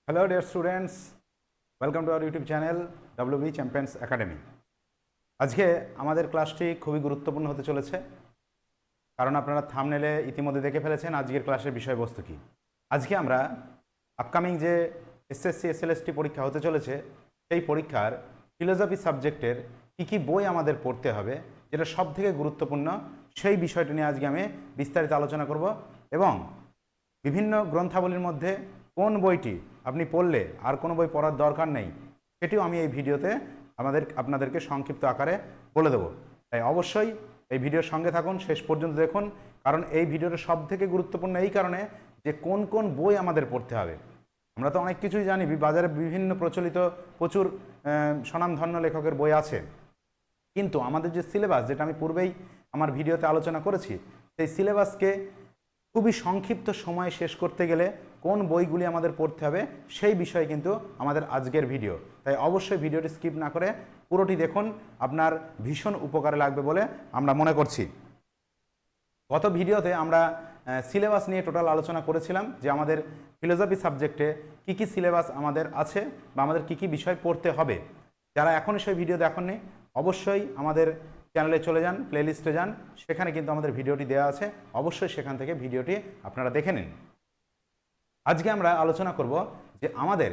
Hello dear students, welcome to our YouTube channel WB Champions Academy. আজকে আমাদের ক্লাসটি খুবই গুরুত্বপূর্ণ হতে চলেছে, কারণ আপনারা থাম্বনেলে ইতিমধ্যে দেখে ফেলেছেন আজকের ক্লাসের বিষয়বস্তু কি। আজকে আমরা আপকামিং যে এসএসসি এসএলএসটি পরীক্ষা হতে চলেছে সেই পরীক্ষার ফিলোসফি সাবজেক্টের কী বই আমাদের পড়তে হবে, যেটা সবথেকে গুরুত্বপূর্ণ, সেই বিষয়টি নিয়ে আজকে আমি বিস্তারিত আলোচনা করব এবং বিভিন্ন গ্রন্থাবলীর মধ্যে কোন বইটি আপনি পড়লে আর কোনো বই পড়ার দরকার নেই সেটিও আমি এই ভিডিওতে আপনাদেরকে সংক্ষিপ্ত আকারে বলে দেবো। তাই অবশ্যই এই ভিডিওর সঙ্গে থাকুন, শেষ পর্যন্ত দেখুন, কারণ এই ভিডিওটা সবথেকে গুরুত্বপূর্ণ এই কারণে যে কোন কোন বই আমাদের পড়তে হবে। আমরা তো অনেক কিছুই জানি, বাজারে বিভিন্ন প্রচলিত প্রচুর স্বনামধন্য লেখকের বই আছে, কিন্তু আমাদের যে সিলেবাস, যেটা আমি পূর্বেই আমার ভিডিওতে আলোচনা করেছি, সেই সিলেবাসকে খুবই সংক্ষিপ্ত সময়ে শেষ করতে গেলে কোন বইগুলি আমাদের পড়তে হবে সেই বিষয়ে কিন্তু আমাদের আজকের ভিডিও। তাই অবশ্যই ভিডিওটি স্কিপ না করে পুরোটি দেখুন, আপনার ভীষণ উপকারে লাগবে বলে আমরা মনে করছি। গত ভিডিওতে আমরা সিলেবাস নিয়ে টোটাল আলোচনা করেছিলাম যে আমাদের ফিলোসফি সাবজেক্টে কী সিলেবাস আমাদের আছে বা আমাদের কী বিষয় পড়তে হবে। যারা এখনই সেই ভিডিও দেখেননি অবশ্যই আমাদের চ্যানেলে চলে যান, প্লেলিস্টে যান, সেখানে কিন্তু আমাদের ভিডিওটি দেওয়া আছে, অবশ্যই সেখান থেকে ভিডিওটি আপনারা দেখে নিন। আজকে আমরা আলোচনা করব যে আমাদের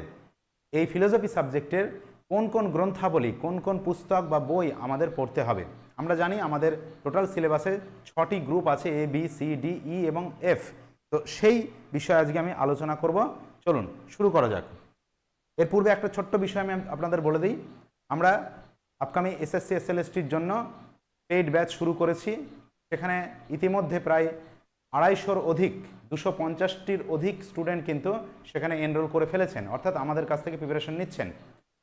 এই ফিলোসফি সাবজেক্টের কোন কোন গ্রন্থাবলী, কোন কোন পুস্তক বা বই আমাদের পড়তে হবে। আমরা জানি আমাদের টোটাল সিলেবাসে 6টি গ্রুপ আছে, A B C D E এবং F। তো সেই বিষয়ে আজকে আমি আলোচনা করব। চলুন শুরু করা যাক। এর পূর্বে একটা ছোট্ট বিষয় আমি আপনাদের বলে দিই। আমরা আপকামিং এসএসসি এসএলএসটির জন্য পেইড ব্যাচ শুরু করেছি। সেখানে ইতিমধ্যে প্রায় 250-র অধিক, 250-টির অধিক স্টুডেন্ট কিন্তু সেখানে এনরোল করে ফেলেছেন, অর্থাৎ আমাদের কাছ থেকে প্রিপারেশন নিচ্ছেন।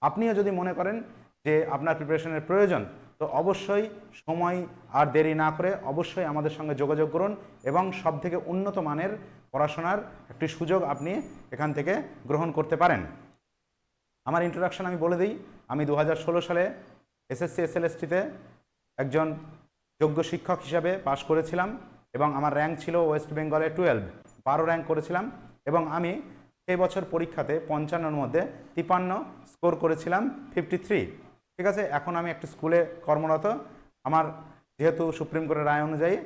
আপনিও যদি মনে করেন যে আপনার প্রিপারেশনের প্রয়োজন, তো অবশ্যই সময় আর দেরি না করে অবশ্যই আমাদের সঙ্গে যোগাযোগ করুন এবং সবথেকে উন্নত মানের পড়াশোনার একটি সুযোগ আপনি এখান থেকে গ্রহণ করতে পারেন। আমার ইন্ট্রোডাকশন আমি বলে দিই। আমি 2016 সালে এসএসসি এসএলএসটিতে একজন যোগ্য শিক্ষক হিসাবে পাশ করেছিলাম এবং আমার র্যাঙ্ক ছিল ওয়েস্ট বেঙ্গলে 12 র্যাঙ্ক করেছিলাম এবং আমি সেই বছর পরীক্ষাতে 55-র মধ্যে 53 স্কোর করেছিলাম, 53। ঠিক আছে, এখন আমি একটা স্কুলে কর্মরত। আমার যেহেতু সুপ্রিম কোর্টের রায় অনুযায়ী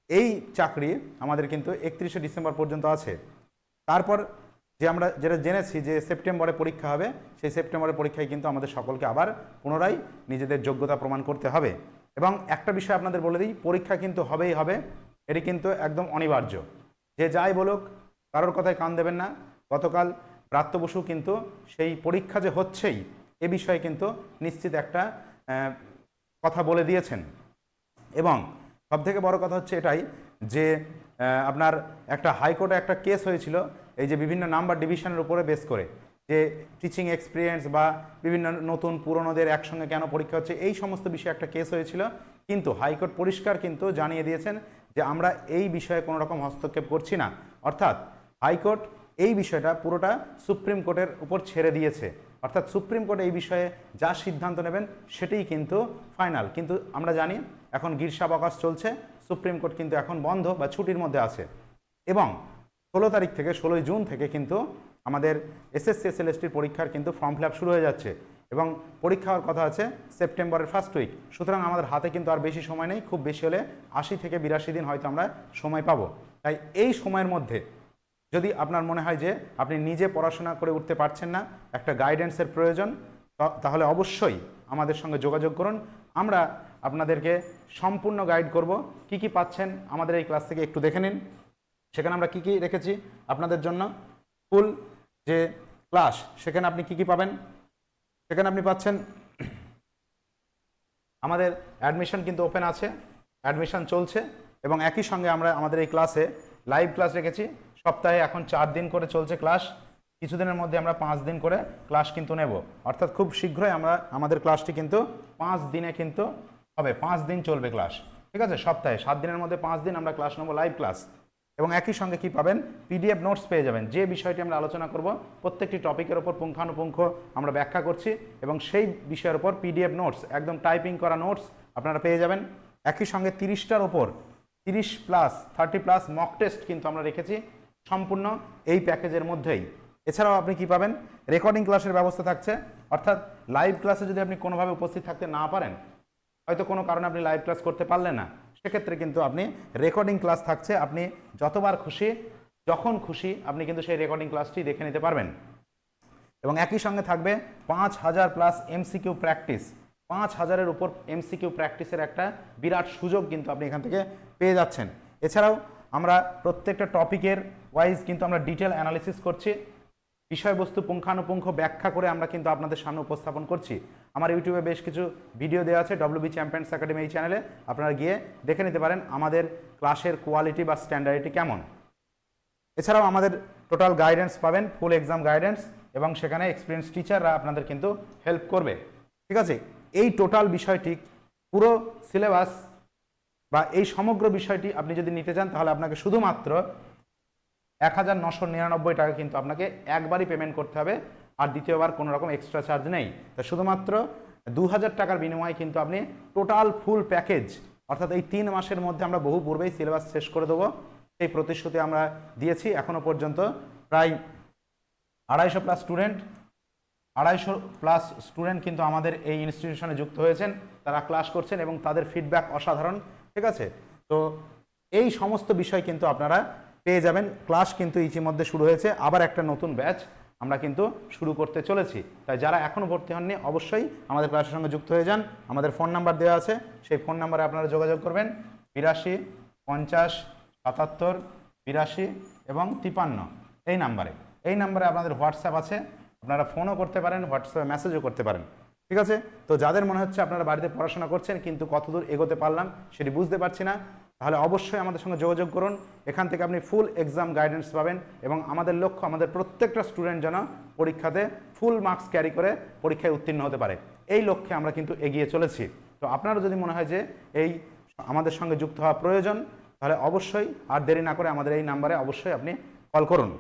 এই চাকরি আমাদের কিন্তু 31শে ডিসেম্বর পর্যন্ত আছে। তারপর যে আমরা যেটা জেনেছি যে সেপ্টেম্বরে পরীক্ষা হবে, সেই সেপ্টেম্বরের পরীক্ষায় কিন্তু আমাদের সকলকে আবার পুনরায় নিজেদের যোগ্যতা প্রমাণ করতে হবে। এবং একটা বিষয় আপনাদের বলে দিই, পরীক্ষা কিন্তু হবেই হবে, এটি কিন্তু একদম অনিবার্য। যে যাই বলুক, কারোর কথায় কান দেবেন না। গতকাল ব্রাত্য বসু কিন্তু সেই পরীক্ষা যে হচ্ছেই এ বিষয়ে কিন্তু নিশ্চিত একটা কথা বলে দিয়েছেন। এবং সবথেকে বড় কথা হচ্ছে এটাই যে আপনার একটা হাইকোর্টে একটা কেস হয়েছিল এই যে বিভিন্ন নাম্বার ডিভিশনের উপরে বেস করে, যে টিচিং এক্সপিরিয়েন্স বা বিভিন্ন নতুন পুরনোদের একসঙ্গে কেন পরীক্ষা হচ্ছে, এই সমস্ত বিষয়ে একটা কেস হয়েছিল। কিন্তু হাইকোর্ট পরিষ্কার কিন্তু জানিয়ে দিয়েছেন যে আমরা এই বিষয়ে কোনো রকম হস্তক্ষেপ করছি না। অর্থাৎ হাইকোর্ট এই বিষয়টা পুরোটা সুপ্রিম কোর্টের উপর ছেড়ে দিয়েছে। অর্থাৎ সুপ্রিম কোর্ট এই বিষয়ে যা সিদ্ধান্ত নেবেন সেটাই কিন্তু ফাইনাল। কিন্তু আমরা জানি এখন গ্রীষ্মাবকাশ চলছে, সুপ্রিম কোর্ট কিন্তু এখন বন্ধ বা ছুটির মধ্যে আছে। এবং 16 তারিখ থেকে 16 জুন থেকে কিন্তু আমাদের এসএসসি এসএলএসটির পরীক্ষার কিন্তু ফর্ম ফিল আপ শুরু হয়ে যাচ্ছে এবং পরীক্ষা হওয়ার কথা আছে সেপ্টেম্বরের ফার্স্ট উইক। সুতরাং আমাদের হাতে কিন্তু আর বেশি সময় নেই, খুব বেশি হলে 80 থেকে 82 দিন হয়তো আমরা সময় পাবো। তাই এই সময়ের মধ্যে যদি আপনার মনে হয় যে আপনি নিজে পড়াশোনা করে উঠতে পারছেন না, একটা গাইডেন্সের প্রয়োজন, তাহলে অবশ্যই আমাদের সঙ্গে যোগাযোগ করুন। আমরা আপনাদেরকে সম্পূর্ণ গাইড করব। কি পাচ্ছেন আমাদের এই ক্লাস থেকে একটু দেখে নিন। সেখানে আমরা কি রেখেছি আপনাদের জন্য। ফুল যে ক্লাস, সেখানে আপনি কি পাবেন, সেখানে আপনি পাচ্ছেন আমাদের অ্যাডমিশন কিন্তু ওপেন আছে, অ্যাডমিশন চলছে এবং একই সঙ্গে আমরা আমাদের এই ক্লাসে লাইভ ক্লাস রেখেছি। সপ্তাহে এখন 4 দিন করে চলছে ক্লাস, কিছুদিনের মধ্যে আমরা 5 দিন করে ক্লাস কিন্তু নেব। অর্থাৎ খুব শীঘ্রই আমাদের ক্লাসটি কিন্তু 5 দিনে কিন্তু হবে, 5 দিন চলবে ক্লাস। ঠিক আছে, সপ্তাহে 7 দিনের মধ্যে 5 দিন আমরা ক্লাস নেব, লাইভ ক্লাস। এবং একই সঙ্গে কি পাবেন, পিডিএফ নোটস পেয়ে যাবেন। যে বিষয়টি আমরা আলোচনা করব প্রত্যেকটি টপিকের ওপর পুঙ্খানুপুঙ্খ আমরা ব্যাখ্যা করছি এবং সেই বিষয়ের ওপর পিডিএফ নোটস, একদম টাইপিং করা নোটস আপনারা পেয়ে যাবেন। একই সঙ্গে 30টার ওপর 30+, 30+ মক টেস্ট কিন্তু আমরা রেখেছি সম্পূর্ণ এই প্যাকেজের মধ্যেই। এছাড়াও আপনি কি পাবেন, রেকর্ডিং ক্লাসের ব্যবস্থা থাকছে, অর্থাৎ লাইভ ক্লাসে যদি আপনি কোনোভাবে উপস্থিত থাকতে না পারেন, হয়তো কোনো কারণে আপনি লাইভ ক্লাস করতে পারলেন না, সেক্ষেত্রে কিন্তু আপনি রেকর্ডিং ক্লাস থাকছে, আপনি যতবার খুশি যখন খুশি আপনি কিন্তু সেই রেকর্ডিং ক্লাসটি দেখে নিতে পারবেন। এবং একই সঙ্গে থাকবে 5000 প্লাস এমসিকিউ প্র্যাকটিস, 5000-এর উপর এমসিকিউ প্র্যাকটিসের একটা বিরাট সুযোগ কিন্তু আপনি এখান থেকে পেয়ে যাচ্ছেন। এছাড়াও আমরা প্রত্যেকটা টপিকের ওয়াইজ কিন্তু আমরা ডিটেল অ্যানালিসিস করছি, বিষয়বস্তু পুঙ্খানুপুঙ্খ ব্যাখ্যা করে আমরা কিন্তু আপনাদের সামনে উপস্থাপন করছি। আমার ইউটিউবে বেশ কিছু ভিডিও দেওয়া আছে WB চ্যাম্পিয়ন্স একাডেমি এই চ্যানেলে, আপনারা গিয়ে দেখে নিতে পারেন আমাদের ক্লাসের কোয়ালিটি বা স্ট্যান্ডার্ডিটি কেমন। এছাড়াও আমাদের টোটাল গাইডেন্স পাবেন, ফুল এক্সাম গাইডেন্স, এবং সেখানে এক্সপিরিয়েন্স টিচাররা আপনাদের কিন্তু হেল্প করবে। ঠিক আছে, এই টোটাল বিষয়টি, পুরো সিলেবাস বা এই সমগ্র বিষয়টি আপনি যদি নিতে চান তাহলে আপনাকে শুধুমাত্র 1999 টাকা কিন্তু আপনাকে একবারই পেমেন্ট করতে হবে, আর দ্বিতীয়বার কোনো রকম এক্সট্রা চার্জ নেই। তো শুধুমাত্র 2000 টাকার বিনিময়ে কিন্তু আপনি টোটাল ফুল প্যাকেজ, অর্থাৎ এই 3 মাসের মধ্যে আমরা বহু পূর্বেই সিলেবাস শেষ করে দেবো, এই প্রতিশ্রুতি আমরা দিয়েছি। এখনও পর্যন্ত প্রায় 250 প্লাস স্টুডেন্ট কিন্তু আমাদের এই ইনস্টিটিউশনে যুক্ত হয়েছেন, তারা ক্লাস করছেন এবং তাদের ফিডব্যাক অসাধারণ। ঠিক আছে, তো এই সমস্ত বিষয় কিন্তু আপনারা পেয়ে যাবেন। ক্লাস কিন্তু ইতিমধ্যে শুরু হয়েছে, আবার একটা নতুন ব্যাচ আমরা কিন্তু শুরু করতে চলেছি। তাই যারা এখনও ভর্তি হননি অবশ্যই আমাদের ক্লাসের সঙ্গে যুক্ত হয়ে যান। আমাদের ফোন নাম্বার দেওয়া আছে, সেই ফোন নাম্বারে আপনারা যোগাযোগ করবেন 82 50 77 82 এবং 53 এই নাম্বারে। এই নাম্বারে আপনাদের হোয়াটসঅ্যাপ আছে, আপনারা ফোনও করতে পারেন, হোয়াটসঅ্যাপে মেসেজও করতে পারেন। ঠিক আছে, তো যাদের মনে হচ্ছে আপনারা বাড়িতে পড়াশোনা করছেন কিন্তু কতদূর এগোতে পারলাম সেটি বুঝতে পারছি না, তাহলে অবশ্যই আমাদের সঙ্গে যোগাযোগ করুন। এখান থেকে আপনি ফুল এক্সাম গাইডেন্স পাবেন এবং আমাদের লক্ষ্য আমাদের প্রত্যেকটা স্টুডেন্ট যেন পরীক্ষাতে ফুল মার্কস ক্যারি করে পরীক্ষায় উত্তীর্ণ হতে পারে, এই লক্ষ্যে আমরা কিন্তু এগিয়ে চলেছি। তো আপনারা যদি মনে হয় যে এই আমাদের সঙ্গে যুক্ত হওয়া প্রয়োজন, তাহলে অবশ্যই আর দেরি না করে আমাদের এই নাম্বারে অবশ্যই আপনি কল করুন।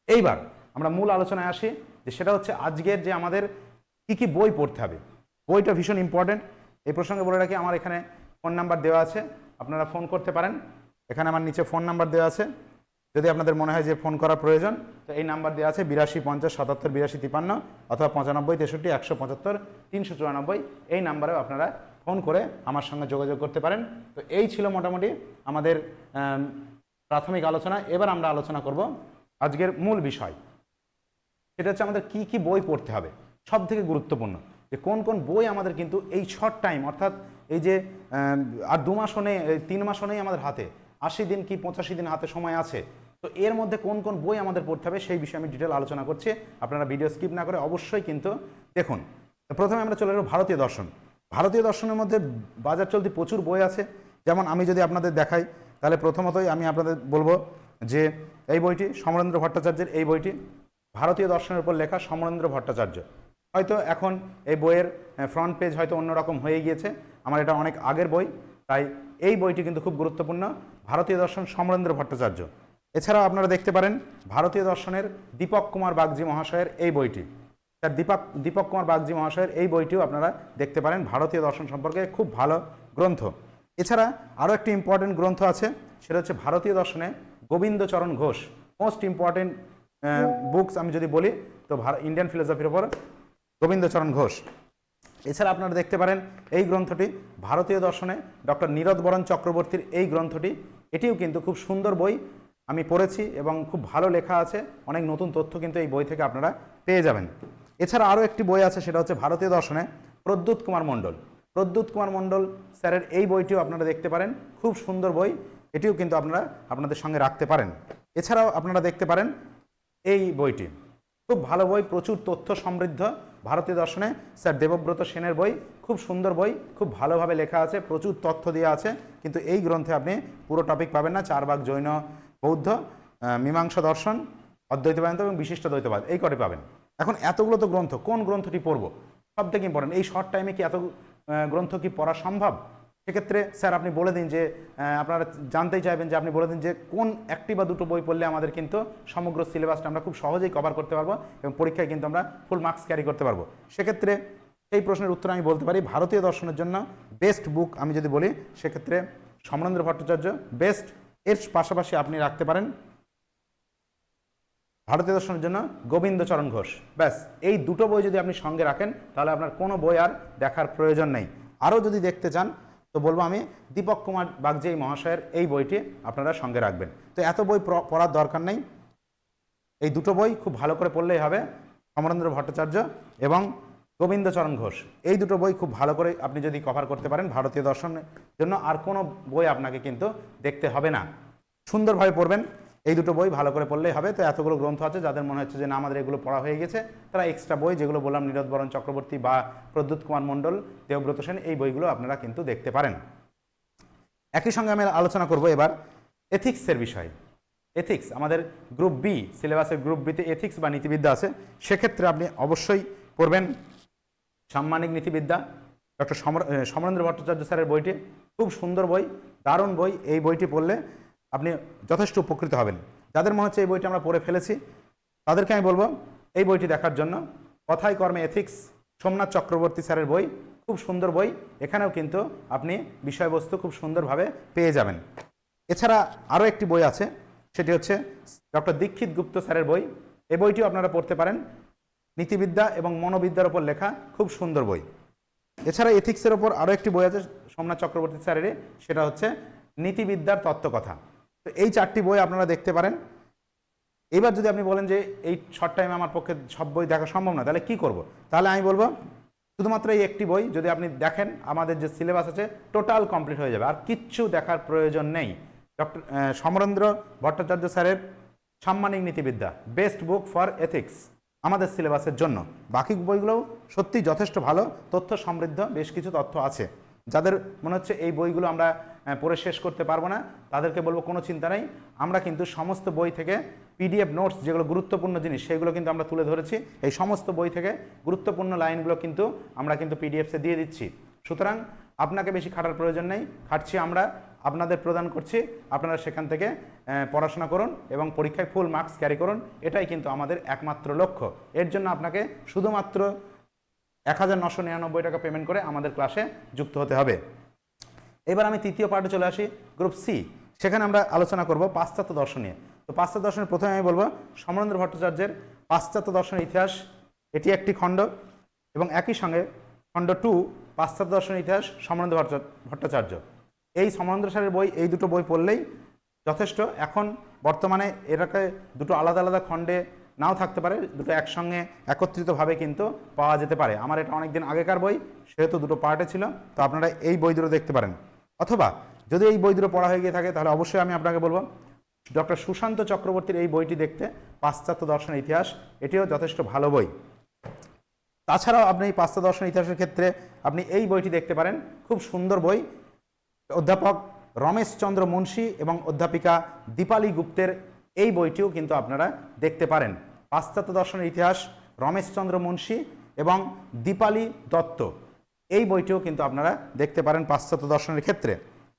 এইবার আমরা মূল আলোচনায় আসি, যে সেটা হচ্ছে আজকের যে আমাদের কি বই পড়তে হবে। বইটা ভীষণ ইম্পর্টেন্ট। এই প্রসঙ্গে বলে রাখি, আমার এখানে ফোন নাম্বার দেওয়া আছে, আপনারা ফোন করতে পারেন। এখানে আমার নিচে ফোন নাম্বার দেওয়া আছে, যদি আপনাদের মনে হয় যে ফোন করা প্রয়োজন তো এই নাম্বার দেওয়া আছে 82 50 77 82 53 অথবা 95 63 175 394, এই নাম্বারেও আপনারা ফোন করে আমার সঙ্গে যোগাযোগ করতে পারেন। তো এই ছিল মোটামুটি আমাদের প্রাথমিক আলোচনা। এবার আমরা আলোচনা করব আজকের মূল বিষয়, সেটা হচ্ছে আমাদের কি বই পড়তে হবে। সব থেকে গুরুত্বপূর্ণ যে কোন কোন বই আমাদের কিন্তু এই শর্ট টাইম, অর্থাৎ এই যে আর 2 মাসও নেই, 3 মাসও নেই আমাদের হাতে, 80 দিন কি 85 দিন হাতে সময় আছে, তো এর মধ্যে কোন কোন বই আমাদের পড়তে হবে সেই বিষয়ে আমি ডিটেল আলোচনা করছি। আপনারা ভিডিও স্কিপ না করে অবশ্যই কিন্তু দেখুন। তো প্রথমে আমরা চলে যাব ভারতীয় দর্শন। ভারতীয় দর্শনের মধ্যে বাজার চলতি প্রচুর বই আছে। যেমন আমি যদি আপনাদের দেখাই তাহলে প্রথমতই আমি আপনাদের বলবো যে এই বইটি সমরেন্দ্র ভট্টাচার্যের, এই বইটি ভারতীয় দর্শনের উপর লেখা সমরেন্দ্র ভট্টাচার্য। হয়তো এখন এই বইয়ের ফ্রন্ট পেজ হয়তো অন্যরকম হয়ে গিয়েছে, আমার এটা অনেক আগের বই, তাই এই বইটি কিন্তু খুব গুরুত্বপূর্ণ, ভারতীয় দর্শন সমরেন্দ্র ভট্টাচার্য। এছাড়াও আপনারা দেখতে পারেন ভারতীয় দর্শনের দীপক কুমার বাগজি মহাশয়ের এই বইটি, তার দীপক কুমার বাগজি মহাশয়ের এই বইটিও আপনারা দেখতে পারেন, ভারতীয় দর্শন সম্পর্কে খুব ভালো গ্রন্থ। এছাড়া আরও একটি ইম্পর্টেন্ট গ্রন্থ আছে, সেটা হচ্ছে ভারতীয় দর্শনে Gobindacharan Ghosh, most important books আমি যদি বলি তো ইন্ডিয়ান ফিলোসফির ওপর গোবিন্দচরণ ঘোষ। এছাড়া আপনারা দেখতে পারেন এই গ্রন্থটি ভারতীয় দর্শনে ডক্টর নীরদবরণ চক্রবর্তীর এই গ্রন্থটি, এটিও কিন্তু খুব সুন্দর বই, আমি পড়েছি এবং খুব ভালো লেখা আছে, অনেক নতুন তথ্য কিন্তু এই বই থেকে আপনারা পেয়ে যাবেন। এছাড়া আরও একটি বই আছে, সেটা হচ্ছে ভারতীয় দর্শনে প্রদ্যুৎ কুমার মণ্ডল, প্রদ্যুৎ কুমার মণ্ডল স্যারের এই বইটিও আপনারা দেখতে পারেন, খুব সুন্দর বই, এটিও কিন্তু আপনারা আপনাদের সঙ্গে রাখতে পারেন। এছাড়াও আপনারা দেখতে পারেন এই বইটি খুব ভালো বই, প্রচুর তথ্য সমৃদ্ধ, ভারতীয় দর্শনে স্যার দেবব্রত সেনের বই, খুব সুন্দর বই, খুব ভালোভাবে লেখা আছে, প্রচুর তথ্য দেওয়া আছে, কিন্তু এই গ্রন্থে আপনি পুরো টপিক পাবেন না। 4 ভাগ জৈন বৌদ্ধ, মীমাংসা দর্শন, অদ্বৈত বেদান্ত এবং বিশিষ্ট দ্বৈতবাদ, এই কটি পাবেন। এখন এতগুলো তো গ্রন্থ, কোন গ্রন্থটি পড়বো? সব থেকে ইম্পর্টেন্ট, এই শর্ট টাইমে কি এত গ্রন্থ কি পড়া সম্ভব? সেক্ষেত্রে স্যার আপনি বলে দিন যে আপনারা জানতেই চাইবেন যে আপনি বলে দিন যে কোন একটি বা দুটো বই পড়লে আমাদের কিন্তু সমগ্র সিলেবাসটা আমরা খুব সহজেই কভার করতে পারবো এবং পরীক্ষায় কিন্তু আমরা ফুল মার্কস ক্যারি করতে পারবো। সেক্ষেত্রে এই প্রশ্নের উত্তর আমি বলতে পারি ভারতীয় দর্শনের জন্য বেস্ট বুক আমি যদি বলি সেক্ষেত্রে সমরেন্দ্র ভট্টাচার্য বেস্ট। এর পাশাপাশি আপনি রাখতে পারেন ভারতীয় দর্শনের জন্য গোবিন্দচরণ ঘোষ। ব্যাস, এই দুটো বই যদি আপনি সঙ্গে রাখেন তাহলে আপনার কোনো বই আর দেখার প্রয়োজন নেই। আরও যদি দেখতে চান তো বলবো আমি দীপক কুমার বাগচি মহাশয়ের এই বইটি আপনারা সঙ্গে রাখবেন। তো এত বই পড়ার দরকার নেই, এই দুটো বই খুব ভালো করে পড়লেই হবে। সমরেন্দ্র ভট্টাচার্য এবং গোবিন্দচরণ ঘোষ, এই দুটো বই খুব ভালো করে আপনি যদি কভার করতে পারেন ভারতীয় দর্শনের জন্য আর কোনো বই আপনাকে কিন্তু দেখতে হবে না। সুন্দরভাবে পড়বেন, এই দুটো বই ভালো করে পড়লেই হবে। তো এতগুলো গ্রন্থ আছে, যাদের মনে হচ্ছে যে না আমাদের এগুলো পড়া হয়ে গেছে, তারা এক্সট্রা বই যেগুলো বললাম নীরদবরণ চক্রবর্তী বা প্রদ্যুৎ কুমার মণ্ডল, দেবব্রত সেন, এই বইগুলো আপনারা কিন্তু দেখতে পারেন। একই সঙ্গে আমি আলোচনা করব এবার এথিক্সের বিষয়। এথিক্স আমাদের গ্রুপ বি সিলেবাসের গ্রুপ বিতে এথিক্স বা নীতিবিদ্যা আছে, সেক্ষেত্রে আপনি অবশ্যই পড়বেন সাম্মানিক নীতিবিদ্যা, ডক্টর সমরেন্দ্র ভট্টাচার্য স্যারের বইটি। খুব সুন্দর বই, দারুণ বই। এই বইটি পড়লে আপনি যথেষ্ট উপকৃত হবেন। যাদের মনে হচ্ছে এই বইটি আমরা পড়ে ফেলেছি তাদেরকে আমি বলবো এই বইটি দেখার জন্য। কথায় কর্মে এথিক্স, সোমনাথ চক্রবর্তী স্যারের বই, খুব সুন্দর বই। এখানেও কিন্তু আপনি বিষয়বস্তু খুব সুন্দরভাবে পেয়ে যাবেন। এছাড়া আরও একটি বই আছে, সেটি হচ্ছে ডক্টর দীক্ষিত গুপ্ত স্যারের বই। এই বইটিও আপনারা পড়তে পারেন, নীতিবিদ্যা এবং মনোবিদ্যার ওপর লেখা, খুব সুন্দর বই। এছাড়া এথিক্সের ওপর আরও একটি বই আছে সোমনাথ চক্রবর্তী স্যারের, সেটা হচ্ছে নীতিবিদ্যার তত্ত্বকথা। তো এই চারটি বই আপনারা দেখতে পারেন। এবার যদি আপনি বলেন যে এই শর্ট টাইমে আমার পক্ষে সব বই দেখা সম্ভব না, তাহলে কি করব? তাহলে আমি বলবো শুধুমাত্র এই একটি বই যদি আপনি দেখেন, আমাদের যে সিলেবাস আছে টোটাল কমপ্লিট হয়ে যাবে, আর কিচ্ছু দেখার প্রয়োজন নেই। ডক্টর সমরেন্দ্র ভট্টাচার্য স্যারের সাম্মানিক নীতিবিদ্যা, বেস্ট বুক ফর এথিক্স আমাদের সিলেবাসের জন্য। বাকি বইগুলোও সত্যি যথেষ্ট ভালো, তথ্য সমৃদ্ধ, বেশ কিছু তথ্য আছে। যাদের মনে হচ্ছে এই বইগুলো আমরা পড়ে শেষ করতে পারবো না, তাদেরকে বলবো কোনো চিন্তা নেই, আমরা কিন্তু সমস্ত বই থেকে পিডিএফ নোটস, যেগুলো গুরুত্বপূর্ণ জিনিস সেগুলো কিন্তু আমরা তুলে ধরেছি। এই সমস্ত বই থেকে গুরুত্বপূর্ণ লাইনগুলো কিন্তু আমরা কিন্তু পিডিএফসে দিয়ে দিচ্ছি। সুতরাং আপনাকে বেশি খাটার প্রয়োজন নেই, খাটছি আমরা, আপনাদের প্রদান করছি। আপনারা সেখান থেকে পড়াশোনা করুন এবং পরীক্ষায় ফুল মার্কস ক্যারি করুন, এটাই কিন্তু আমাদের একমাত্র লক্ষ্য। এর জন্য আপনাকে শুধুমাত্র 1999 টাকা পেমেন্ট করে আমাদের ক্লাসে যুক্ত হতে হবে। এবার আমি তৃতীয় পার্টে চলে আসি, গ্রুপ সি। সেখানে আমরা আলোচনা করব পাশ্চাত্য দর্শন নিয়ে। তো পাশ্চাত্য দর্শনের প্রথমে আমি বলবো সমরেন্দ্র ভট্টাচার্যের পাশ্চাত্য দর্শনের ইতিহাস, এটি একটি খণ্ড, এবং একই সঙ্গে খণ্ড 2 পাশ্চাত্য দর্শনের ইতিহাস সমরেন্দ্র ভট্টাচার্য। এই সমরেন্দ্র স্যারের বই, এই দুটো বই পড়লেই যথেষ্ট। এখন বর্তমানে এটাকে দুটো আলাদা আলাদা খণ্ডে নাও থাকতে পারে, দুটো একসঙ্গে একত্রিতভাবে কিন্তু পাওয়া যেতে পারে। আমার এটা অনেক দিন আগেকার বই, সেহেতু দুটো পার্টে ছিল, তো আপনারা এই বই দুটো দেখতে পারেন। অথবা যদি এই বই দুটো পড়া হয়ে গিয়ে থাকে তাহলে অবশ্যই আমি আপনাকে বলবো ডক্টর সুশান্ত চক্রবর্তীর এই বইটি দেখতে, পাশ্চাত্য দর্শনের ইতিহাস, এটিও যথেষ্ট ভালো বই। তাছাড়াও আপনি এই পাশ্চাত্য দর্শন ইতিহাসের ক্ষেত্রে আপনি এই বইটি দেখতে পারেন, খুব সুন্দর বই। অধ্যাপক রমেশচন্দ্র মুন্সী এবং অধ্যাপিকা দীপালি গুপ্তের এই বইটিও কিন্তু আপনারা দেখতে পারেন। পাশ্চাত্য দর্শনের ইতিহাস, রমেশচন্দ্র মুন্সী এবং দীপালি দত্ত, এই বইটিও কিন্তু আপনারা দেখতে পারেন পাশ্চাত্য দর্শনের ক্ষেত্রে।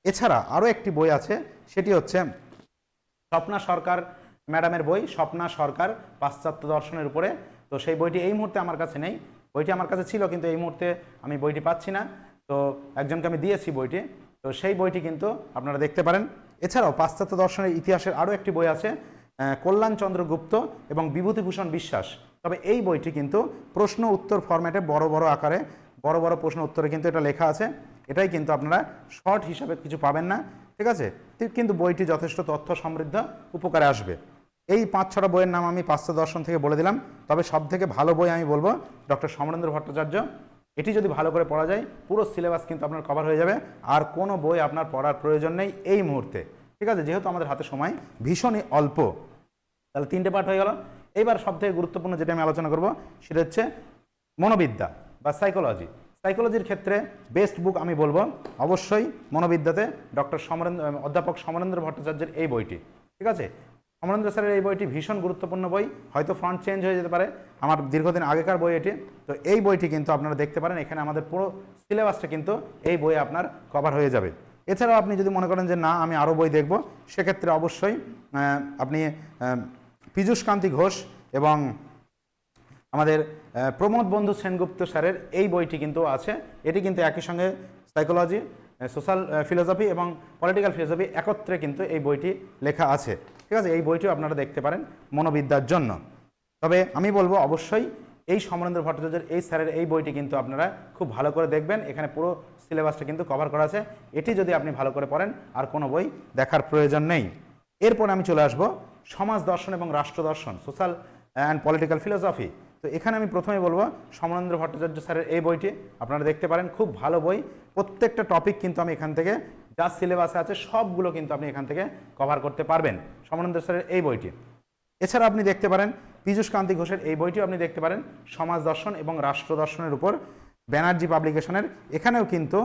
এছাড়া আরও একটি বই আছে, সেটি হচ্ছে স্বপ্না সরকার ম্যাডামের বই, স্বপ্না সরকার পাশ্চাত্য দর্শনের উপরে। তো সেই বইটি এই মুহূর্তে আমার কাছে নেই, বইটি আমার কাছে ছিল কিন্তু এই মুহূর্তে আমি বইটি পাচ্ছি না, তো একজনকে আমি দিয়েছি বইটি, তো সেই বইটি কিন্তু আপনারা দেখতে পারেন। এছাড়াও পাশ্চাত্য দর্শনের ইতিহাসের আরও একটি বই আছে, কল্যাণচন্দ্র গুপ্ত এবং বিভূতিভূষণ বিশ্বাস। তবে এই বইটি কিন্তু প্রশ্ন উত্তর ফরম্যাটে বড় বড় আকারে, বড় বড় প্রশ্ন উত্তরে কিন্তু এটা লেখা আছে, এটাই কিন্তু আপনারা শর্ট হিসাবে কিছু পাবেন না, ঠিক আছে? কিন্তু বইটি যথেষ্ট তথ্য সমৃদ্ধ, উপকারে আসবে। এই 5-6টা বইয়ের নাম আমি পাশ্চাত্য দর্শন থেকে বলে দিলাম। তবে সবথেকে ভালো বই আমি বলবো ডক্টর সমরেন্দ্র ভট্টাচার্য। এটি যদি ভালো করে পড়া যায় পুরো সিলেবাস কিন্তু আপনার কভার হয়ে যাবে, আর কোনো বই আপনার পড়ার প্রয়োজন নেই এই মুহূর্তে, ঠিক আছে? যেহেতু আমাদের হাতে সময় ভীষণই অল্প। তাহলে 3টে পার্ট হয়ে গেল। এইবার সবথেকে গুরুত্বপূর্ণ যেটা আমি আলোচনা করব সেটা হচ্ছে মনোবিদ্যা বা সাইকোলজি। সাইকোলজির ক্ষেত্রে বেস্ট বুক আমি বলবো অবশ্যই মনোবিদ্যাতে অধ্যাপক সমরেন্দ্র ভট্টাচার্যের এই বইটি, ঠিক আছে? সমরেন্দ্র স্যারের এই বইটি ভীষণ গুরুত্বপূর্ণ বই, হয়তো ফন্ট চেঞ্জ হয়ে যেতে পারে, আমার দীর্ঘদিন আগেকার বই এটি। তো এই বইটি কিন্তু আপনারা দেখতে পারেন, এখানে আমাদের পুরো সিলেবাসটা কিন্তু এই বইয়ে আপনার কভার হয়ে যাবে। এছাড়াও আপনি যদি মনে করেন যে না আমি আরও বই দেখব, সেক্ষেত্রে অবশ্যই আপনি পীযূষকান্তি ঘোষ এবং আমাদের প্রমোদ বন্ধু সেনগুপ্ত স্যারের এই বইটি কিন্তু আছে। এটি কিন্তু একই সঙ্গে সাইকোলজি, সোশ্যাল ফিলোসফি এবং পলিটিক্যাল ফিলোসফি একত্রে কিন্তু এই বইটি লেখা আছে। ঠিক আছে, এই বইটিও আপনারা দেখতে পারেন মনোবিদ্যার জন্য। তবে আমি বলবো অবশ্যই এই সমরেন্দ্র ভট্টাচার্যের এই স্যারের এই বইটি কিন্তু আপনারা খুব ভালো করে দেখবেন, এখানে পুরো সিলেবাসটা কিন্তু কভার করা আছে। এটি যদি আপনি ভালো করে পড়েন আর কোনো বই দেখার প্রয়োজন নেই। এরপর আমি চলে আসব সমাজ দর্শন এবং রাষ্ট্র দর্শন, সোশ্যাল অ্যান্ড পলিটিক্যাল ফিলোসফি। তো এখানে আমি প্রথমেই বলবো সমরেন্দ্র ভট্টাচার্য স্যারের এই বইটি আপনারা দেখতে পারেন, খুব ভালো বই। প্রত্যেকটা টপিক কিন্তু আমি এখান থেকে যা সিলেবাসে আছে সবগুলো কিন্তু আপনি এখান থেকে কভার করতে পারবেন সমরেন্দ্র স্যারের এই বইটি। এছাড়া আপনি দেখতে পারেন পীযূষ কান্তি ঘোষের এই বইটিও আপনি দেখতে পারেন, সমাজ দর্শন এবং রাষ্ট্র দর্শনের উপর, ব্যানার্জি পাবলিকেশনের। এখানেও কিন্তু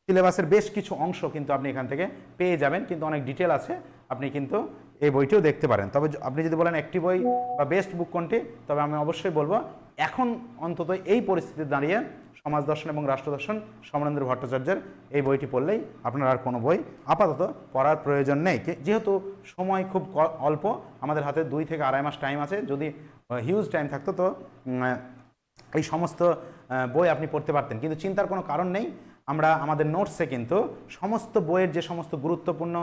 সিলেবাসের বেশ কিছু অংশ কিন্তু আপনি এখান থেকে পেয়ে যাবেন, কিন্তু অনেক ডিটেল আছে, আপনি কিন্তু এই বইটিও দেখতে পারেন। তবে আপনি যদি বলেন একটি বই বা বেস্ট বুক কোনটি, তবে আমি অবশ্যই বলবো এখন অন্তত এই পরিস্থিতিতে দাঁড়িয়ে সমাজ দর্শন এবং রাষ্ট্র দর্শন সমরেন্দ্র ভট্টাচার্যের এই বইটি পড়লেই আপনার আর কোনো বই আপাতত পড়ার প্রয়োজন নেই, যেহেতু সময় খুব অল্প, আমাদের হাতে 2 থেকে আড়াই মাস টাইম আছে। যদি হিউজ টাইম থাকতো তো এই সমস্ত বই আপনি পড়তে পারতেন, কিন্তু চিন্তার কোনো কারণ নেই। আমরা আমাদের নোটসে কিন্তু সমস্ত বইয়ের যে সমস্ত গুরুত্বপূর্ণ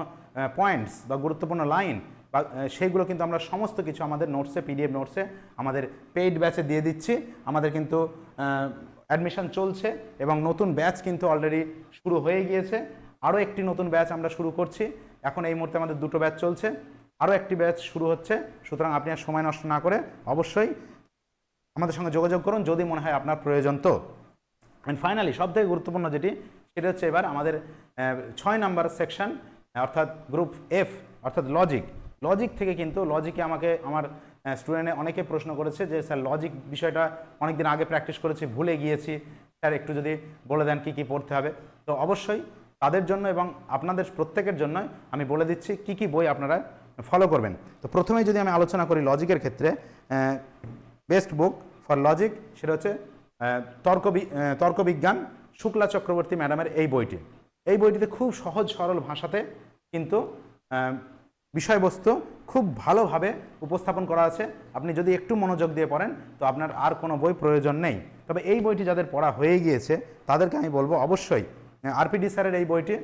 পয়েন্টস বা গুরুত্বপূর্ণ লাইন বা সেইগুলো কিন্তু আমরা সমস্ত কিছু আমাদের নোটসে, পিডিএফ নোটসে আমাদের পেইড ব্যাচে দিয়ে দিচ্ছি। আমাদের কিন্তু অ্যাডমিশন চলছে এবং নতুন ব্যাচ কিন্তু অলরেডি শুরু হয়ে গিয়েছে। আরও একটি নতুন ব্যাচ আমরা শুরু করছি। এখন এই মুহূর্তে আমাদের 2টো ব্যাচ চলছে, আরও একটি ব্যাচ শুরু হচ্ছে। সুতরাং আপনি আর সময় নষ্ট না করে অবশ্যই আমাদের সঙ্গে যোগাযোগ করুন যদি মনে হয় আপনার প্রয়োজন। তো অ্যান্ড ফাইনালি সবথেকে গুরুত্বপূর্ণ যেটি, সেটা হচ্ছে এবার আমাদের 6 নাম্বার সেকশন, অর্থাৎ গ্রুপ এফ, অর্থাৎ লজিক থেকে কিন্তু লজিকে আমাকে আমার স্টুডেন্টে অনেকে প্রশ্ন করেছে যে স্যার লজিক বিষয়টা অনেক দিন আগে প্র্যাকটিস করেছি, ভুলে গিয়েছি, স্যার একটু যদি বলে দেন কী কী পড়তে হবে। তো অবশ্যই তাদের জন্য এবং আপনাদের প্রত্যেকের জন্য আমি বলে দিচ্ছি কী কী বই আপনারা ফলো করবেন। তো প্রথমেই যদি আমি আলোচনা করি লজিকের ক্ষেত্রে, বেস্ট বুক ফর লজিক সেটা হচ্ছে তর্কবিজ্ঞান, শুক্লা চক্রবর্তী ম্যাডামের এই বইটি। এই বইটিতে খুব সহজ সরল ভাষাতে কিন্তু বিষয়বস্তু খুব ভালোভাবে উপস্থাপন করা আছে। আপনি যদি একটু মনোযোগ দিয়ে পড়েন তো আপনার আর কোনো বই প্রয়োজন নেই। তবে এই বইটি যাদের পড়া হয়ে গিয়েছে তাদেরকে আমি বলবো অবশ্যই আরপিডি স্যারের এই বইটি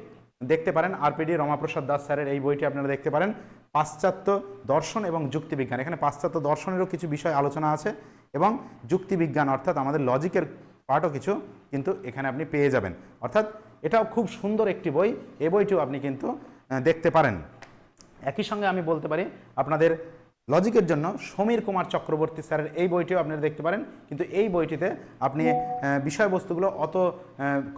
দেখতে পারেন। আরপিডি রমাপ্রসাদ দাস স্যারের এই বইটি আপনারা দেখতে পারেন, পাশ্চাত্য দর্শন এবং যুক্তিবিজ্ঞান। এখানে পাশ্চাত্য দর্শনেরও কিছু বিষয় আলোচনা আছে এবং যুক্তিবিজ্ঞান অর্থাৎ আমাদের লজিকের পার্টও কিছু কিন্তু এখানে আপনি পেয়ে যাবেন। অর্থাৎ এটাও খুব সুন্দর একটি বই, এই বইটিও আপনি কিন্তু দেখতে পারেন। একই সঙ্গে আমি বলতে পারি আপনাদের লজিকের জন্য সমীর কুমার চক্রবর্তী স্যারের এই বইটিও আপনারা দেখতে পারেন, কিন্তু এই বইটিতে আপনি বিষয়বস্তুগুলো অত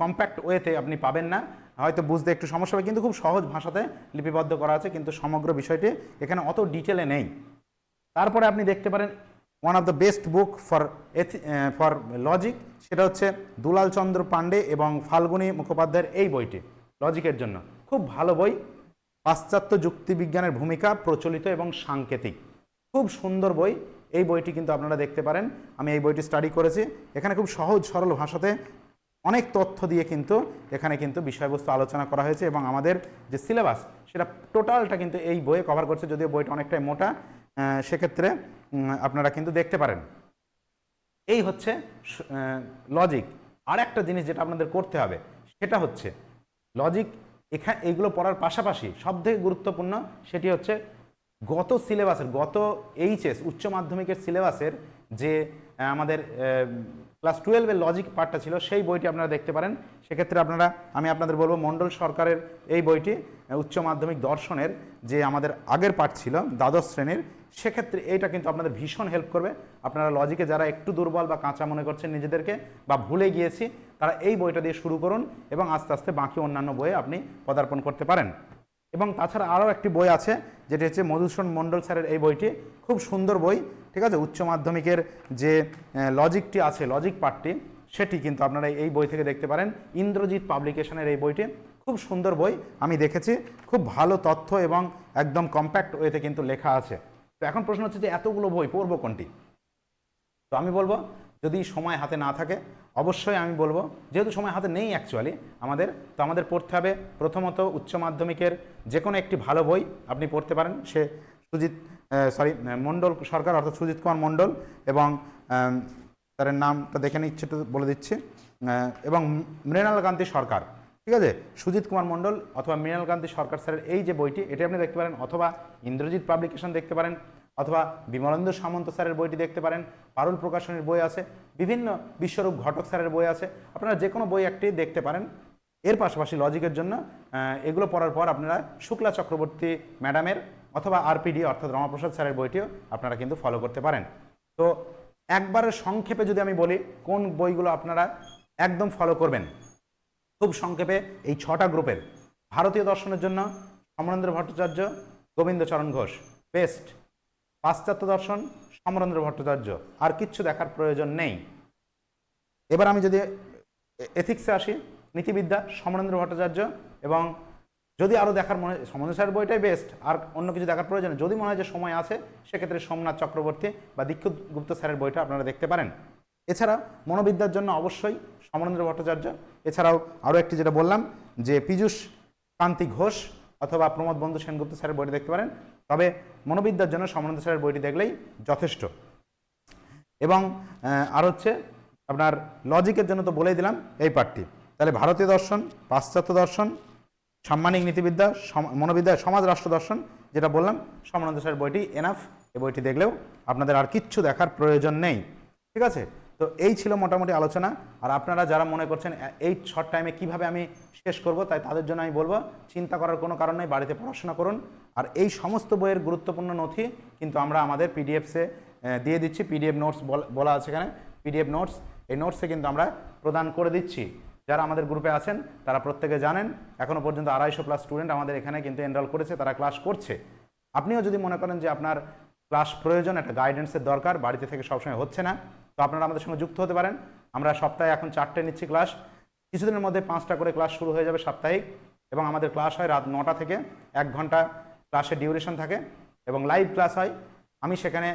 কম্প্যাক্ট ওয়েতে আপনি পাবেন না, হয়তো বুঝতে একটু সমস্যা হবে, কিন্তু খুব সহজ ভাষাতে লিপিবদ্ধ করা আছে, কিন্তু সমগ্র বিষয়টি এখানে অত ডিটেলে নেই। তারপরে আপনি দেখতে পারেন one of the best book for logic, সেটা হচ্ছে দুলাল চন্দ্র পান্ডে এবং ফাল্গুনী মুখোপাধ্যায়ের এই বইটি লজিকের জন্য খুব ভালো বই। পাশ্চাত্য যুক্তিবিজ্ঞানের ভূমিকা প্রচলিত এবং সাংকেতিক, খুব সুন্দর বই। এই বইটি কিন্তু আপনারা দেখতে পারেন, আমি এই বইটি স্টাডি করেছি। এখানে খুব সহজ সরল ভাষাতে অনেক তথ্য দিয়ে কিন্তু এখানে কিন্তু বিষয়বস্তু আলোচনা করা হয়েছে এবং আমাদের যে সিলেবাস সেটা টোটালটা কিন্তু এই বইয়ে কভার করছে, যদিও বইটা অনেকটাই মোটা, সেক্ষেত্রে আপনারা কিন্তু দেখতে পারেন। এই হচ্ছে লজিক। আর একটা জিনিস যেটা আপনাদের করতে হবে সেটা হচ্ছে লজিক এইগুলো পড়ার পাশাপাশি সবথেকে গুরুত্বপূর্ণ সেটি হচ্ছে গত সিলেবাসের, গত এইচএস উচ্চ মাধ্যমিকের সিলেবাসের যে আমাদের ক্লাস 12-এর লজিক পার্টটা ছিল সেই বইটি আপনারা দেখতে পারেন। সেক্ষেত্রে আমি আপনাদের বলবো মণ্ডল সরকারের এই বইটি উচ্চ মাধ্যমিক দর্শনের যে আমাদের আগের পার্ট ছিল দ্বাদশ শ্রেণীর, সেক্ষেত্রে এইটা কিন্তু আপনাদের ভীষণ হেল্প করবে। আপনারা লজিকে যারা একটু দুর্বল বা কাঁচা মনে করছেন নিজেদেরকে বা ভুলে গিয়েছি, তারা এই বইটা দিয়ে শুরু করুন এবং আস্তে আস্তে বাকি অন্যান্য বইয়ে আপনি পদার্পণ করতে পারেন। এবং তাছাড়া আরও একটি বই আছে যেটি হচ্ছে মধুসূদন মণ্ডল স্যারের এই বইটি, খুব সুন্দর বই, ঠিক আছে। উচ্চ মাধ্যমিকের যে লজিকটি আছে, লজিক পার্টটি, সেটি কিন্তু আপনারা এই বই থেকে দেখতে পারেন। ইন্দ্রজিৎ পাবলিকেশনের এই বইটি খুব সুন্দর বই, আমি দেখেছি, খুব ভালো তথ্য এবং একদম কম্প্যাক্ট ওয়েতে কিন্তু লেখা আছে। তো এখন প্রশ্ন হচ্ছে যে এতগুলো বই পড়বো কোনটি? তো আমি বলবো যদি সময় হাতে না থাকে, অবশ্যই আমি বলবো যেহেতু সময় হাতে নেই অ্যাকচুয়ালি আমাদের পড়তে হবে প্রথমত উচ্চ মাধ্যমিকের যে কোনো একটি ভালো বই আপনি পড়তে পারেন। সে মণ্ডল সরকার অর্থাৎ সুজিত কুমার মণ্ডল এবং তার নামটা দেখে নিচ্ছে, একটু বলে দিচ্ছি, এবং মৃণাল কান্তি সরকার, ঠিক আছে, সুজিত কুমার মণ্ডল অথবা মৃণালকান্তি সরকার স্যারের এই যে বইটি, এটি আপনি দেখতে পারেন, অথবা ইন্দ্রজিৎ পাবলিকেশন দেখতে পারেন, অথবা বিমলেন্দু সামন্ত স্যারের বইটি দেখতে পারেন, পারুল প্রকাশনীর বই আছে, বিভিন্ন বিশ্বরূপ ঘটক স্যারের বই আছে, আপনারা যে কোনো বই একটি দেখতে পারেন। এর পাশাপাশি লজিকের জন্য এগুলো পড়ার পর আপনারা শুক্লা চক্রবর্তী ম্যাডামের অথবা আরপিডি অর্থাৎ রমাপ্রসাদ স্যারের বইটিও আপনারা কিন্তু ফলো করতে পারেন। তো একবারে সংক্ষেপে যদি আমি বলি কোন বইগুলো আপনারা একদম ফলো করবেন, খুব সংক্ষেপে এই 6টা গ্রুপের ভারতীয় দর্শনের জন্য সমরেন্দ্র ভট্টাচার্য, গোবিন্দচরণ ঘোষ বেস্ট। পাশ্চাত্য দর্শন সমরেন্দ্র ভট্টাচার্য, আর কিচ্ছু দেখার প্রয়োজন নেই। এবার আমি যদি এথিক্সে আসি, নীতিবিদ্যা সমরেন্দ্র ভট্টাচার্য, এবং যদি আরও দেখার মনে সমরেন্দ্র স্যারের বইটাই বেস্ট, আর অন্য কিছু দেখার প্রয়োজন যদি মনে হয় যে সময় আছে সেক্ষেত্রে সোমনাথ চক্রবর্তী বা দীক্ষিত গুপ্ত স্যারের বইটা আপনারা দেখতে পারেন। এছাড়া মনোবিদ্যার জন্য অবশ্যই সমরেন্দ্র ভট্টাচার্য, এছাড়াও আরও একটি যেটা বললাম যে পীযূষ কান্তি ঘোষ অথবা প্রমোদ বন্ধু সেনগুপ্ত স্যারের বইটি দেখতে পারেন। তবে মনোবিদ্যার জন্য সমরেন্দ্র স্যারের বইটি দেখলেই যথেষ্ট। এবং আর হচ্ছে আপনার লজিকের জন্য তো বলেই দিলাম এই পার্টটি। তাহলে ভারতীয় দর্শন, পাশ্চাত্য দর্শন, সাম্মানিক নীতিবিদ্যা, মনোবিদ্যা, সমাজ রাষ্ট্র দর্শন যেটা বললাম, সমরেন্দ্র স্যারের বইটি এনাফ। এই বইটি দেখলেও আপনাদের আর কিচ্ছু দেখার প্রয়োজন নেই। ঠিক আছে, তো এই ছিল মোটামুটি আলোচনা। আর আপনারা যারা মনে করছেন এই শর্ট টাইমে কিভাবে আমি শেষ করব, তাই তাদের জন্য আমি বলবো চিন্তা করার কোনো কারণ নেই, বাড়িতে পড়াশোনা করুন। আর এই সমস্ত বইয়ের গুরুত্বপূর্ণ নথি কিন্তু আমরা আমাদের পিডিএফসে দিয়ে দিচ্ছি। পিডিএফ নোটস বলা আছে এখানে, পিডিএফ নোটস, এই নোটসে কিন্তু আমরা প্রদান করে দিচ্ছি। যারা আমাদের গ্রুপে আছেন তারা প্রত্যেকে জানেন, এখনও পর্যন্ত 250+ স্টুডেন্ট আমাদের এখানে কিন্তু এনরোল করেছে, তারা ক্লাস করছে। আপনিও যদি মনে করেন যে আপনার ক্লাস প্রয়োজন, একটা গাইডেন্সের দরকার, বাড়িতে থেকে সবসময় হচ্ছে না, তো আপনারা আমাদের সঙ্গে যুক্ত হতে পারেন। আমরা সপ্তাহে এখন 4টে নিচ্ছি ক্লাস, কিছুদিনের মধ্যে 5টা করে ক্লাস শুরু হয়ে যাবে সাপ্তাহিক, এবং আমাদের ক্লাস হয় রাত 9টা থেকে 1 ঘন্টা ক্লাসের ডিউরেশন থাকে, এবং লাইভ ক্লাস হয়। আমি সেখানে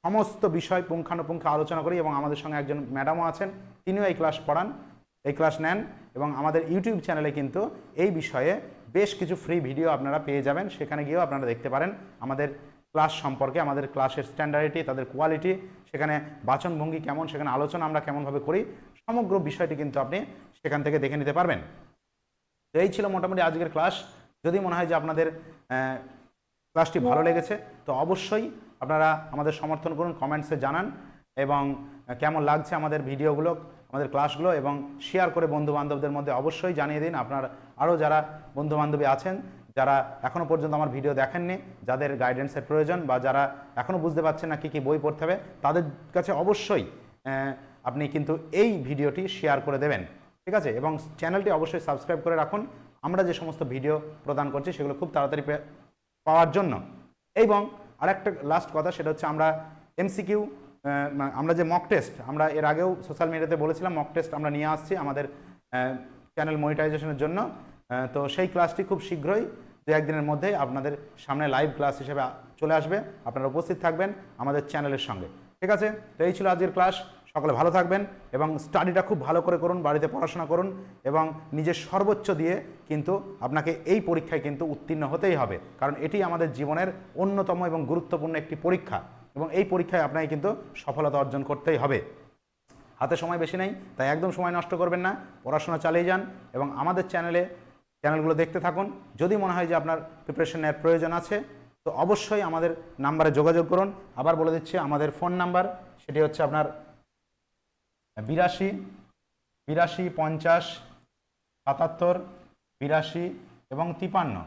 সমস্ত বিষয় পুঙ্খানুপুঙ্খ আলোচনা করি, এবং আমাদের সঙ্গে একজন ম্যাডামও আছেন, তিনিও এই ক্লাস পড়ান, এই ক্লাস নেন। এবং আমাদের ইউটিউব চ্যানেলে কিন্তু এই বিষয়ে বেশ কিছু ফ্রি ভিডিও আপনারা পেয়ে যাবেন, সেখানে গিয়েও আপনারা দেখতে পারেন আমাদের ক্লাস সম্পর্কে, আমাদের ক্লাসের স্ট্যান্ডার্ডিটি, তাদের কোয়ালিটি, সেখানে বাচনভঙ্গি কেমন, সেখানে আলোচনা আমরা কেমনভাবে করি, সমগ্র বিষয়টি কিন্তু আপনি সেখান থেকে দেখে নিতে পারবেন। তো এই ছিল মোটামুটি আজকের ক্লাস। যদি মনে হয় যে আপনাদের ক্লাসটি ভালো লেগেছে তো অবশ্যই আপনারা আমাদের সমর্থন করুন, কমেন্টসে জানান, এবং কেমন লাগছে আমাদের ভিডিওগুলো, আমাদের ক্লাসগুলো, এবং শেয়ার করে বন্ধুবান্ধবদের মধ্যে অবশ্যই জানিয়ে দিন। আপনার আরও যারা বন্ধুবান্ধবী আছেন যারা এখনও পর্যন্ত আমার ভিডিও দেখেননি, যাদের গাইডেন্সের প্রয়োজন, বা যারা এখনও বুঝতে পারছেন না কী কী বই পড়তে হবে, তাদের কাছে অবশ্যই আপনি কিন্তু এই ভিডিওটি শেয়ার করে দেবেন। ঠিক আছে, এবং চ্যানেলটি অবশ্যই সাবস্ক্রাইব করে রাখুন, আমরা যে সমস্ত ভিডিও প্রদান করছি সেগুলো খুব তাড়াতাড়ি পাওয়ার জন্য। এবং আরেকটা লাস্ট কথা, সেটা হচ্ছে আমরা এমসিকিউ, আমরা যে মক টেস্ট, আমরা এর আগেও সোশ্যাল মিডিয়াতে বলেছিলাম মক টেস্ট আমরা নিয়ে আসছি আমাদের চ্যানেল মনিটাইজেশনের জন্য। তো সেই ক্লাসটি খুব শীঘ্রই 2-1 দিনের মধ্যেই আপনাদের সামনে লাইভ ক্লাস হিসেবে চলে আসবে, আপনারা উপস্থিত থাকবেন আমাদের চ্যানেলের সঙ্গে। ঠিক আছে, তো এই ছিল আজকের ক্লাস। সকলে ভালো থাকবেন এবং স্টাডিটা খুব ভালো করে করুন, বাড়িতে পড়াশোনা করুন, এবং নিজের সর্বোচ্চ দিয়ে কিন্তু আপনাকে এই পরীক্ষায় কিন্তু উত্তীর্ণ হতেই হবে, কারণ এটি আমাদের জীবনের অন্যতম এবং গুরুত্বপূর্ণ একটি পরীক্ষা, এবং এই পরীক্ষায় আপনাকে কিন্তু সফলতা অর্জন করতেই হবে। হাতে সময় বেশি নেই, তাই একদম সময় নষ্ট করবেন না, পড়াশোনা চালিয়ে যান, এবং আমাদের চ্যানেলগুলো দেখতে থাকুন। যদি মনে হয় যে আপনার প্রিপারেশনের প্রয়োজন আছে তো অবশ্যই আমাদের নাম্বারে যোগাযোগ করুন। আবার বলে দিচ্ছি আমাদের ফোন নাম্বার, সেটি হচ্ছে আপনার 82 50 77 82 এবং 53।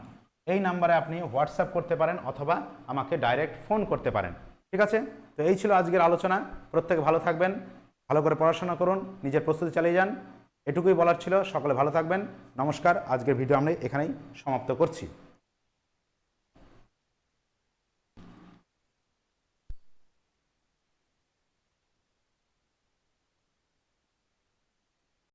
এই নাম্বারে আপনি হোয়াটসঅ্যাপ করতে পারেন অথবা আমাকে ডাইরেক্ট ফোন করতে পারেন। ঠিক আছে, তো এই ছিল আজকের আলোচনা। প্রত্যেকে ভালো থাকবেন, ভালো করে পড়াশোনা করুন, নিজের প্রস্তুতি চালিয়ে যান, এটুকুই বলার ছিল। সকলে ভালো থাকবেন, নমস্কার। আজকের ভিডিও আমরা এখানেই সমাপ্ত করছি।